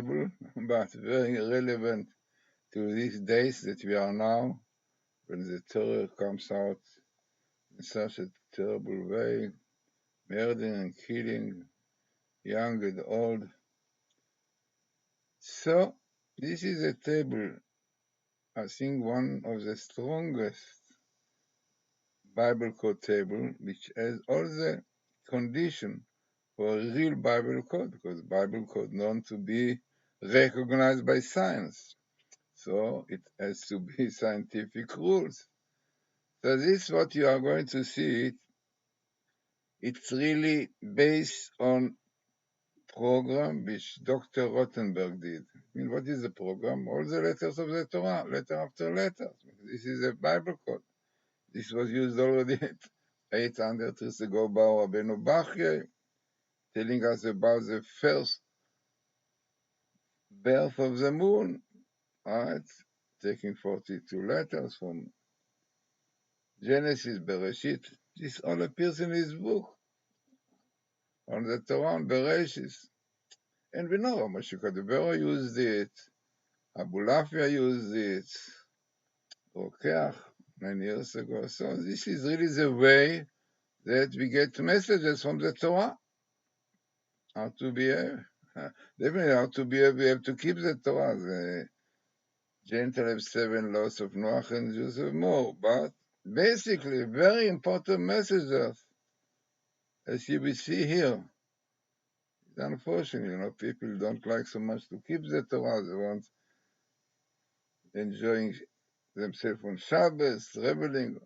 table, but very relevant to these days that we are now, when the terror comes out in such a terrible way, murdering and killing young and old. So this is a table, I think one of the strongest Bible code table, which has all the condition for a real Bible code, because Bible code known to be recognized by science. So it has to be scientific rules. So this what you are going to see. It's really based on program which Dr. Rothenberg did. I mean, what is the program? All the letters of the Torah, letter after letter. This is a Bible code. This was used already 800 years ago by Rabbeinu Bachye, telling us about the first birth of the moon, right? Taking 42 letters from Genesis, Bereshit. This all appears in his book on the Torah and Bereshit. And we know Moshe Kadubera used it, Abulafia used it, Rokeach, 9 years ago. So this is really the way that we get messages from the Torah, how to behave. Definitely how to behave, we have to keep the Torah. The Gentiles have 7 laws of Noach and Jews have more. But basically, very important messages, as you will see here. Unfortunately, people don't like so much to keep the Torah. They want enjoying themselves on Shabbos, reveling,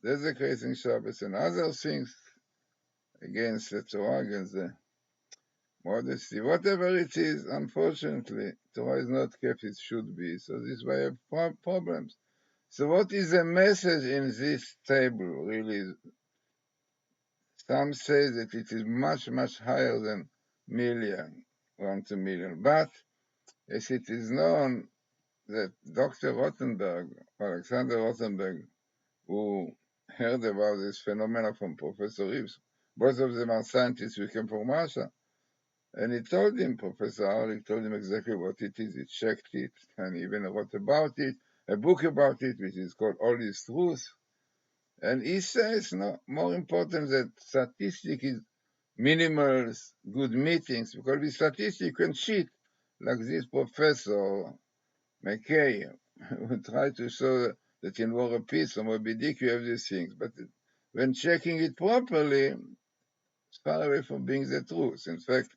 desecrating Shabbos, and other things against the Torah, against the modesty. Whatever it is, unfortunately, Torah is not kept as it should be. So this is why I have problems. So what is the message in this table, really? Some say that it is much, much higher than million, 1 to million. But as it is known that Dr. Rothenberg, Alexander Rothenberg, who heard about this phenomena from Professor Reeves, both of them are scientists who came from Russia, and he told him, Professor Harlik told him exactly what it is. He checked it, and even wrote about it, a book about it, which is called All Is Truth. And he says, no, more important than statistics is minimals, good meetings, because with statistics you can cheat, like this Professor McKay, who tried to show that in War and Peace or Moby Dick you have these things. But when checking it properly, it's far away from being the truth. In fact,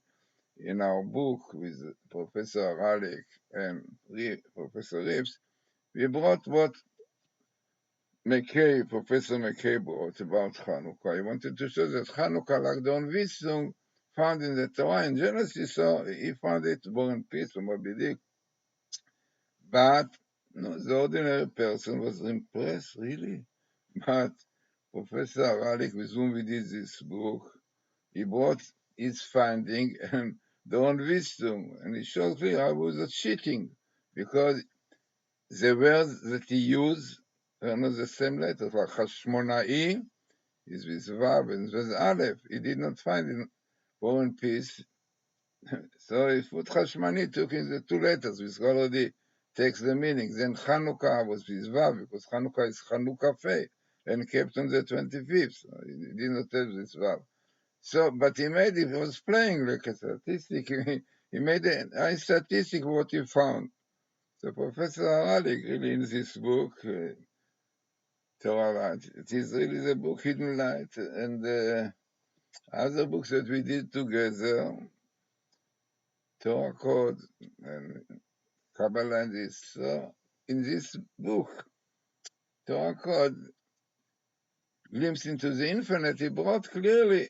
in our book with Professor Harlik and Professor Reeves, we brought what Professor McKay brought about Hanukkah. He wanted to show that Hanukkah, like the Onvisung found in the Torah in Genesis, so he found it War and Peace or Moby Dick. But the ordinary person was impressed, really. But Professor Harlik, with whom we did this book, he brought his finding and their own wisdom, and he showed clearly I was cheating, because the words that he used were not the same letters, like Hashmonai is with Vav and with Aleph. He did not find in War and Peace. So he put Hashmani, took in the 2 letters, which already takes the meaning. Then Chanukah was with Vav, because Chanukah is Chanukah Fei, and kept on the 25th. So he did not have this Vav. So, but he was playing like a statistic. He made a statistic of what he found. So Professor Haralik, really in this book, Torah Light, it is really the book Hidden Light, and other books that we did together, Torah Code and Kabbalah and this. So in this book, Torah Code, Glimpse into the Infinite, he brought clearly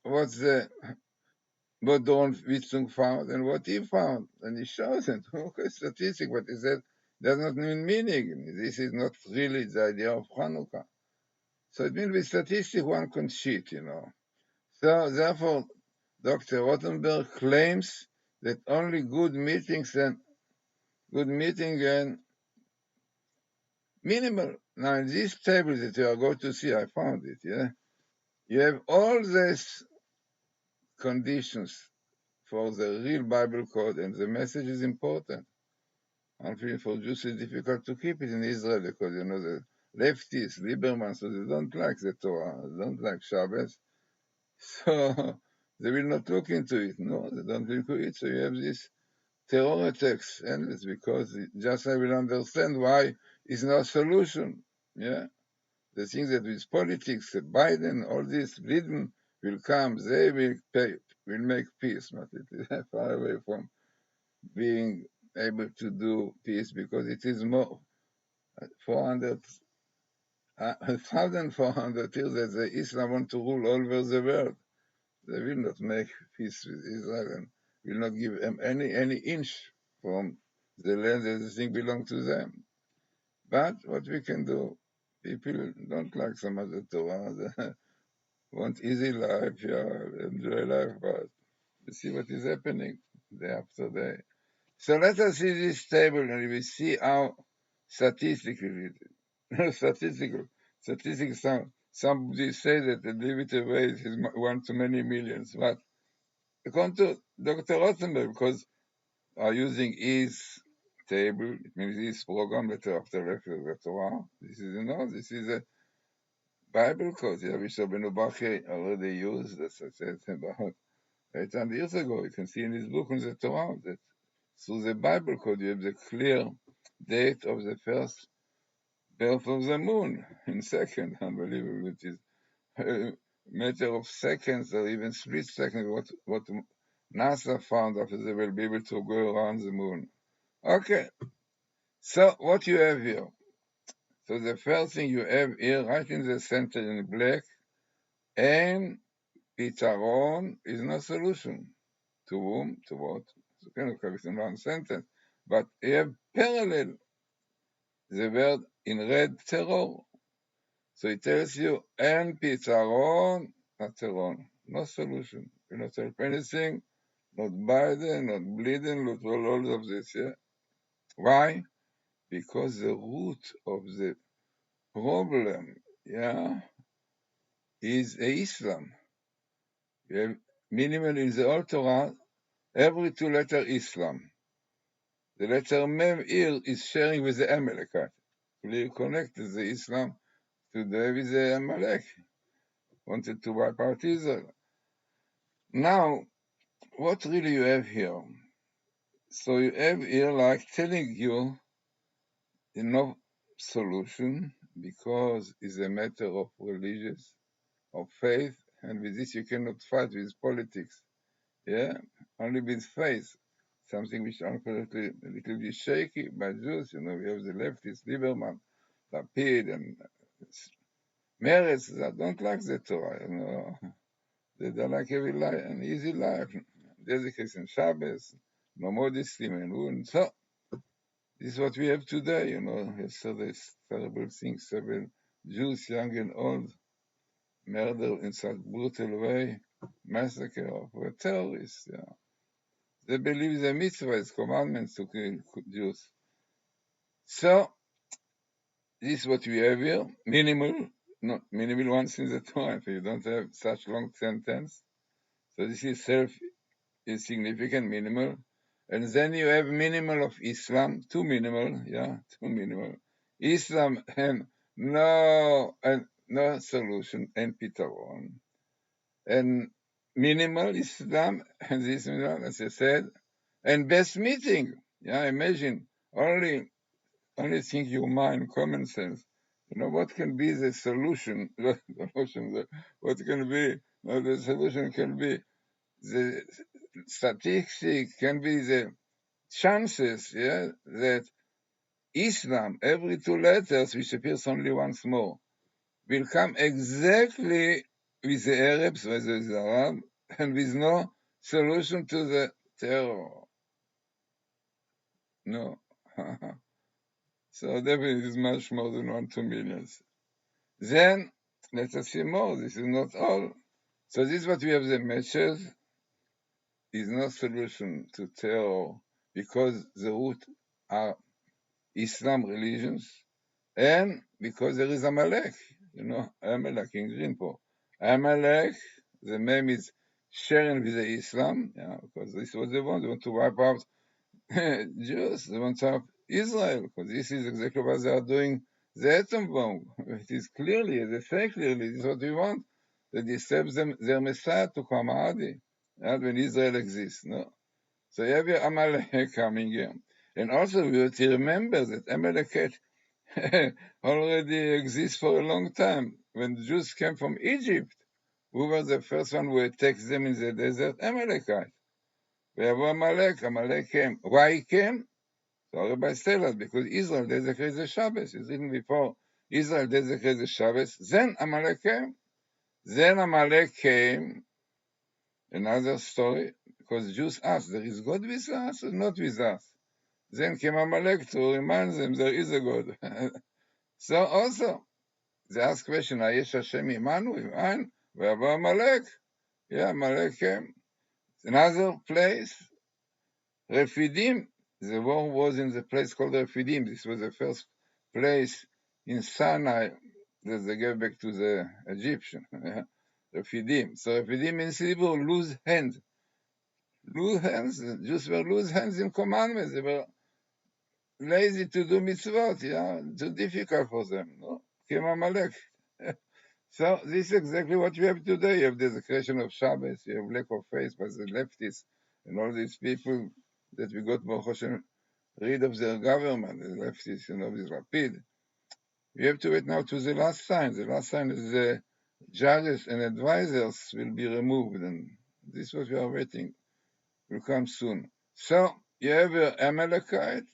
what Don Witzung found and what he found. And he shows it. Okay, statistic, what he said does not mean meaning. This is not really the idea of Hanukkah. So it means with statistics one can cheat, So therefore, Dr. Rothenberg claims that only good meeting and minimal. Now in this table that you are going to see, I found it, yeah? You have all these conditions for the real Bible code, and the message is important. Unfortunately, for Jews, it's difficult to keep it in Israel because, the leftists, Lieberman, so they don't like the Torah, they don't like Shabbos, so they will not look into it. No, they don't look into it. So you have this terror attacks endless because just I will understand why it's not a solution. Yeah, the things that with politics, Biden, all this, Biden will come, they will make peace, but it is far away from being able to do peace because it is more 400, 1,400 years that the Islam want to rule all over the world. They will not make peace with Israel and will not give them any inch from the land that they think belong to them. But what we can do, people don't like some of the Torah. They want easy life, yeah, enjoy life, but we see what is happening day after day. So let us see this table and we see how statistically, statistics, somebody say that the dividend rate is 1 to many millions, but according to Dr. Rothenberg, because are using his table, it means his program letter after the Torah. This is a Bible code, yeah, which Rabbeinu Bachya already used, as I said about 800 years ago. You can see in his book on the Torah that through the Bible code you have the clear date of the first birth of the moon in second. Unbelievable, which is a matter of seconds or even split seconds, what NASA found after they will be able to go around the moon. Okay, so what you have here? So the first thing you have here, right in the center in black, and pitaron is no solution. To whom? To what? So kind of it's in one sentence. But you have parallel the word in red, terror. So it tells you, and pitaron, not terror, no solution. You not help anything, not Biden, not bleeding, not all of this, yeah? Why? Because the root of the problem, yeah, is Islam. You have minimal in the Old Torah, every two letter Islam. The letter Mem here is sharing with the Amalekite. Clearly connected the Islam today with the Amalek. Wanted to wipe out Israel. Now, what really you have here? So you have here like telling you no solution because it's a matter of religious, of faith, and with this you cannot fight with politics. Yeah, only with faith. Something which unfortunately a little bit shaky by Jews. We have the leftists, Lieberman, Lapid, and Meretz that don't like the Torah. They don't like every life, an easy life. Dedication Shabbos, no modesty, and so this is what we have today. Yesterday's terrible things, several Jews, young and old, murdered in such brutal way, massacre of terrorists. Yeah. They believe the mitzvah is commandments to kill Jews. So, this is what we have here. Minimal, not minimal once in the Torah, if you don't have such long sentence. So this is self-insignificant, minimal. And then you have minimal of Islam, two minimal. Islam and no solution and pitaron. And minimal Islam, and this, as I said, and best meeting. Yeah, imagine only think your mind, common sense. What can be the solution? What can be? The solution can be the statistics, can be the chances. Yeah, that Islam, every two letters, which appears only once more, will come exactly with the Arabs, whether it's Arab, and with no solution to the terror. No. So definitely it is much more than 1 to millions. Then let us see more. This is not all. So this is what we have the message is no solution to terror because the root are Islam religions and because there is Amalek. Amalek in Greenpo. Amalek, the name is sharing with the Islam, because this was the one they want to wipe out Jews, they want to have Israel, because this is exactly what they are doing. The atom bomb. It is clearly, they say clearly, this is what we want. That they serve them their Messiah to come Adi, when Israel exists. No? So you have your Amalek coming here. And also we have to remember that Amalek already exists for a long time. When the Jews came from Egypt, who was the first one who attacked them in the desert? Amalekite. We have Amalek. Amalek came. Why he came? So our rabbis tell us, because Israel desecrated the Shabbos. It's written before Israel desecrated the Shabbos. Then Amalek came. Then Amalek came. Another story, because Jews asked, there is God with us or not with us? Then came Amalek to remind them there is a God. So also, they ask question, Ayesh Hashem Imanu, Iman, V'yavo Amalek. Yeah, Amalek came. Another place, Refidim. The war was in the place called Refidim. This was the first place in Sinai that they gave back to the Egyptian. Refidim. So Refidim means Hebrew, loose hands. Loose hands. Jews were loose hands in commandments. They were lazy to do mitzvot. Too difficult for them. No? Came Amalek. So this is exactly what we have today. You have desecration of Shabbos, you have lack of faith by the leftists and all these people that we got Baruch Hashem rid of their government, the leftists, this Lapid. We have to wait now to the last sign. The last sign is the judges and advisors will be removed, and this is what we are waiting. Will come soon. So you have Amalekite,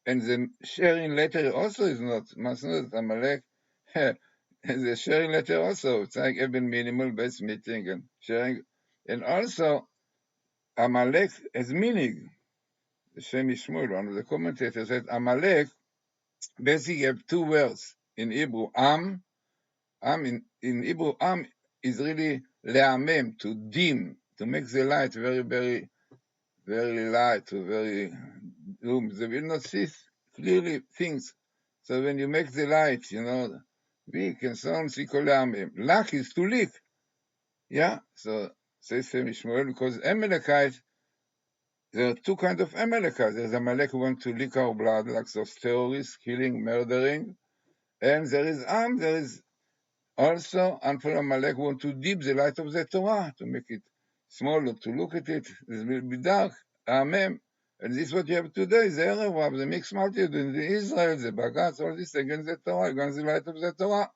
and the sharing letter also is must not Amalek. The sharing letter also, it's like even minimal base meeting and sharing. And also, Amalek has meaning. The Shem Ishmael, one of the commentators said, Amalek basically have two words in Hebrew. Am in Hebrew, Am is really le'amem, to dim, to make the light very, very, very light, or very doom. They will not see clearly things. So when you make the light, weak and so on, Lach is to leak. So says Ishmael, because Amalekite, there are two kinds of Amalekites. There's Amalek who want to leak our blood, like those terrorists, killing, murdering. And there is also, and for Amalek who want to dip the light of the Torah, to make it smaller, to look at it. It will be dark. Amen. And this is what you have today, the Arab, the mixed multitude in Israel, the Bagatz, all this against the Torah, against the light of the Torah.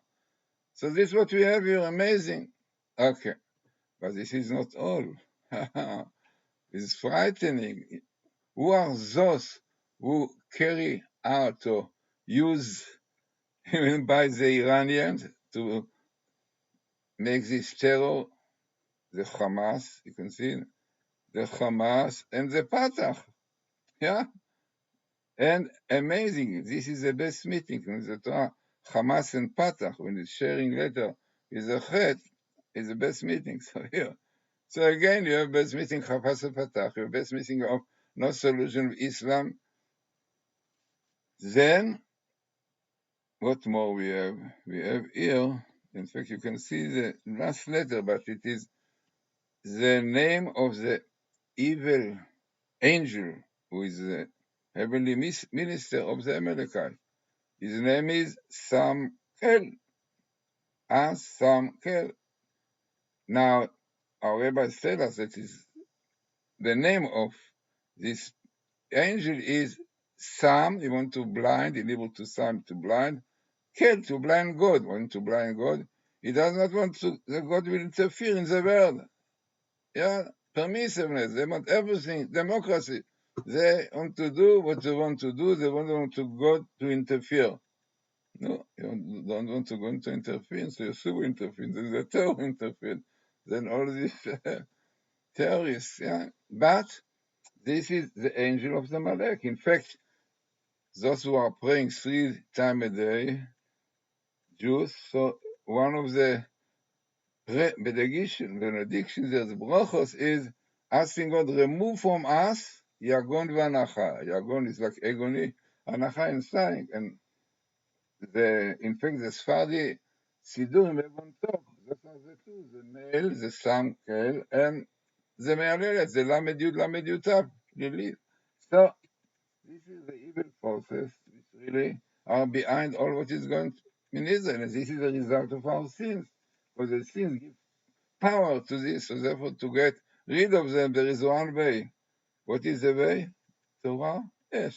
So this is what we have here, amazing. Okay, but this is not all. It's frightening. Who are those who carry out or use even by the Iranians to make this terror, the Hamas, you can see, the Hamas and the Fatah. And amazing, this is the best meeting in the Torah. Hamas and Fatah, when it's sharing later, is a threat, is the best meeting. So here. So again, you have best meeting Hamas and Fatah, you have best meeting of no solution of Islam. Then, what more we have? We have here, in fact, you can see the last letter, but it is the name of the evil angel who is the heavenly minister of the Amalekite. His name is Samkel. Samkel. Now, our rabbis tell us that is the name of this angel is Sam. You want to blind, able to Sam to blind. Kel, to blind God. Want to blind God. He does not want to, that God will interfere in the world. Permissiveness. They want everything. Democracy. They want to do what they want to do. They don't want to God to interfere. No, you don't want to go into interference, so you sue interference, then the terror interference, then all these terrorists, But this is the angel of the Malek. In fact, those who are praying 3 times a day, Jews, so one of the benedictions, the brachos, is asking God, remove from us Yagon v'anacha. Yagon is like agony, anacha and sighing, and in fact, the Sephardi Sidurim have on top. That's are the two, the male, the Samkel, and the Me'alelet, the Lamed Yud, Lamed Yud Tav, Lilith. So, this is the evil forces which really are behind all what is going in Israel, and this is the result of our sins. Because the sins give power to this, so therefore to get rid of them, there is one way. What is the way? Torah? Yes.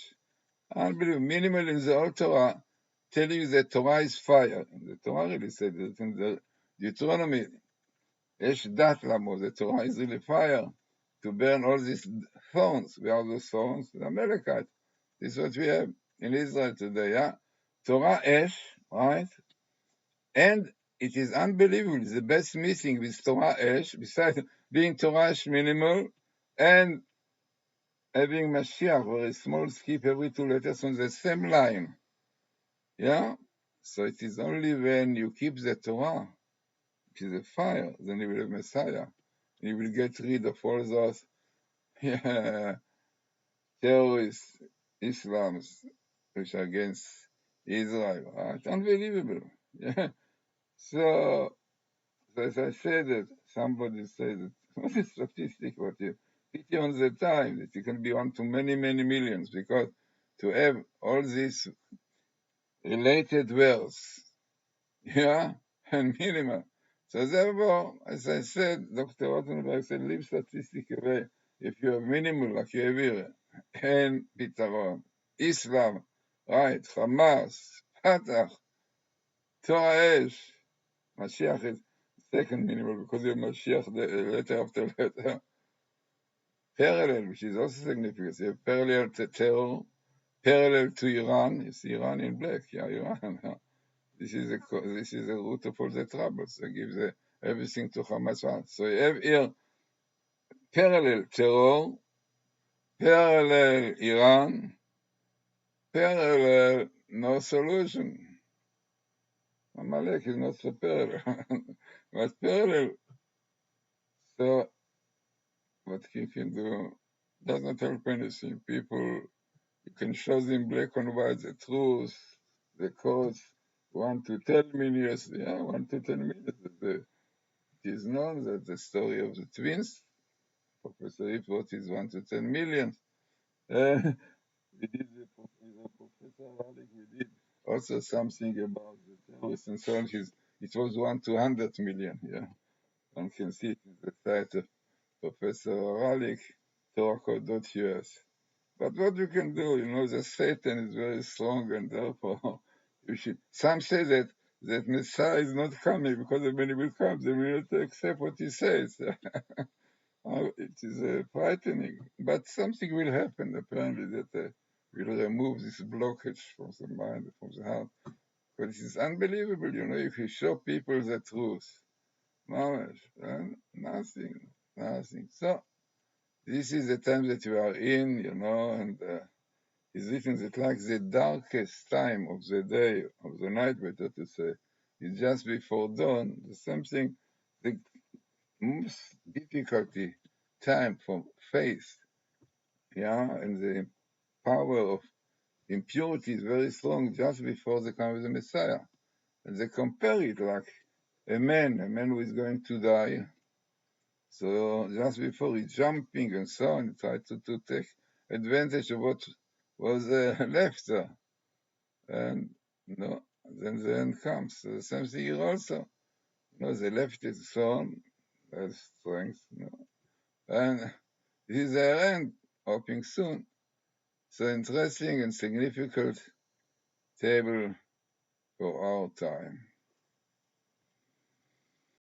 Unbelievable. Minimal in the old Torah, telling you that Torah is fire. The Torah really said that in the Deuteronomy, Esh Dat Lamo, the Torah is really fire to burn all these thorns. We are those thorns, the Amalekite. This is what we have in Israel today, yeah? Torah Esh, right? And it is unbelievable. The best missing with Torah Esh, besides being Torah Esh minimal, and having Mashiach, or a small skip every 2 letters on the same line. Yeah? So it is only when you keep the Torah, which is a fire, then you will have Messiah. You will get rid of all those terrorist Islams which are against Israel. Right? Unbelievable. Yeah. So, as I said, that somebody said that what is statistic? What you pity on the time that you can be on to many, many millions, because to have all these related words, yeah, and minimum. So therefore, as I said, Dr. Rottenberg said, leave statistic away. If you have minimal, like you have here, and Pitaron, Islam, right, Hamas, Fatah, Torah Esh, Mashiach is second minimal because you have Mashiach letter after letter. Parallel, which is also significant. You have parallel to terror, parallel to Iran. You see Iran in black, yeah, Iran. This is the root of all the troubles. They give everything to Hamas. So you have here parallel terror, parallel Iran, parallel no solution. Amalek is not so parallel, but parallel. So what you can do does not help anything. People, you can show them black and white the truth, the cause. 1 to 10 minutes, yeah, 1 to 10 minutes. It is known that the story of the twins, Professor Ipot is 1 to 10 million. We did with Professor Ralik, we did also something about the terrorists and so on. It was 1 to 100 million, yeah. One can see it in the site of Professor Ralik, Torah.us. But what you can do, the Satan is very strong, and therefore you should. Some say that Messiah is not coming because when he will come, they will not accept what he says. It is frightening, but something will happen apparently that will remove this blockage from the mind, from the heart. But it is unbelievable, if you show people the truth, nothing. So this is the time that you are in, and it's written that like the darkest time of the day, of the night, better to say, is just before dawn. The same thing, the most difficulty time for faith, and the power of impurity is very strong just before the coming of the Messiah. And they compare it like a man who is going to die. So just before he's jumping and so on, he tried to take advantage of what was left there. And then the end comes. So the same thing here also. The left is thorn, has strength, and this is their end, hoping soon. So interesting and significant table for our time.